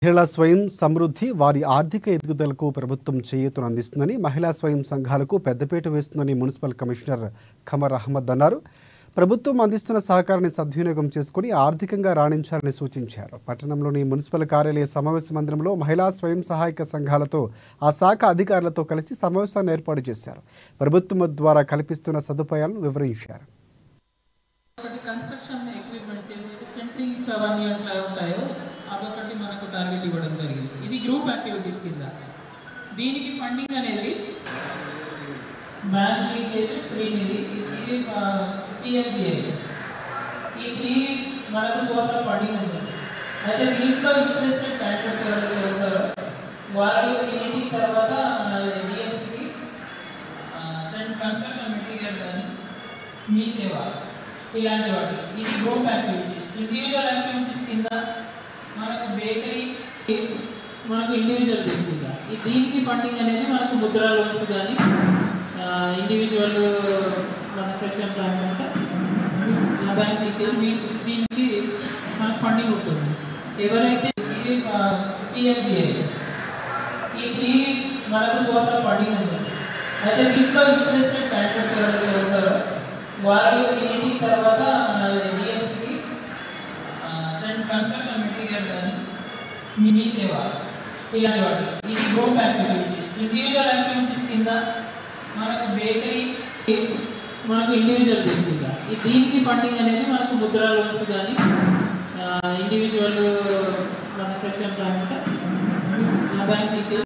మహిళా స్వయం సమృద్ధి వారి ఆర్థిక ఎదుగుదలకు ప్రభుత్వం చేయూతను అందిస్తుందని మహిళా స్వయం సంఘాలకు పెద్దపీట వేస్తుందని మున్సిపల్ కమిషనర్ ఖమర్ అహ్మద్ అన్నారు. ప్రభుత్వం అందిస్తున్న సహకారాన్ని సద్వినియోగం చేసుకుని ఆర్థికంగా రాణించాలని సూచించారు. పట్టణంలోని మున్సిపల్ కార్యాలయ సమావేశ మందిరంలో మహిళా స్వయం సహాయక సంఘాలతో ఆ శాఖ అధికారులతో కలిసి సమావేశాన్ని ఏర్పాటు చేశారు. ప్రభుత్వం ద్వారా కల్పిస్తున్న సదుపాయాలను వివరించారు. అదొకటి మనకు టార్గెట్ ఇవ్వడం జరిగింది. ఇది గ్రూప్ యాక్టివిటీస్ కింద. దీనికి ఫండింగ్ అనేది బ్యాంక్ లీకేజ్ ఫ్రీ నిధి, ఇది పిఎంజిఏ. ఈ ఫ్రీ మనకు సోర్స్ ఆఫ్ ఫండింగ్ ఉంటుంది. అయితే దీంట్లో ఇంట్రెస్టెడ్ క్యాండిడేట్స్ ఎవరైతే ఉంటారో వాళ్ళు ఈ మీటింగ్ తర్వాత డిఎస్సికి కన్స్ట్రక్షన్ మెటీరియల్ కానీ మీ సేవ ఇలాంటి వాటి ఇది గ్రూప్ యాక్టివిటీస్. ఇండివిజువల్ యాక్టివిటీస్ కింద మనకు బేకరీ మనకు ఇండివిజువల్ బేకరీగా దీనికి ఫండింగ్ అనేది మనకు ముద్రా లోన్స్ కానీ ఇండివిజువల్ మన సెల్ఫ్ ఎంప్లాయ్మెంట్ బ్యాంక్ దీనికి మనకు ఫండింగ్ ఉంటుంది. ఎవరైతే ఇది పిఎంజిఏ ఈ ఫ్రీ మనకు సోర్స్ ఆఫ్ ఫండింగ్ ఉంటుంది. అయితే దీంట్లో ఇంట్రెస్టెడ్ క్యాండిడేట్స్ ఎవరైతే ఉంటారో వాళ్ళు ఈ మీటింగ్ తర్వాత డిఎస్సికి కన్స్ట్రక్షన్ మెటీరియల్ కానీ మీ సేవ ఇలాంటి వాటి ఇది గ్రూప్ యాక్టివిటీస్. ఇండివిజువల్ యాక్టివిటీస్ కింద మనకు బేకరీ మనకు ఇండివిజువల్ బేకరీగా దీనికి ఫండింగ్ అనేది మనకు ముద్రా లోన్స్ కానీ ఇండివిజువల్ మన సెల్ఫ్ ఎంప్లాయ్మెంట్ బ్యాంక్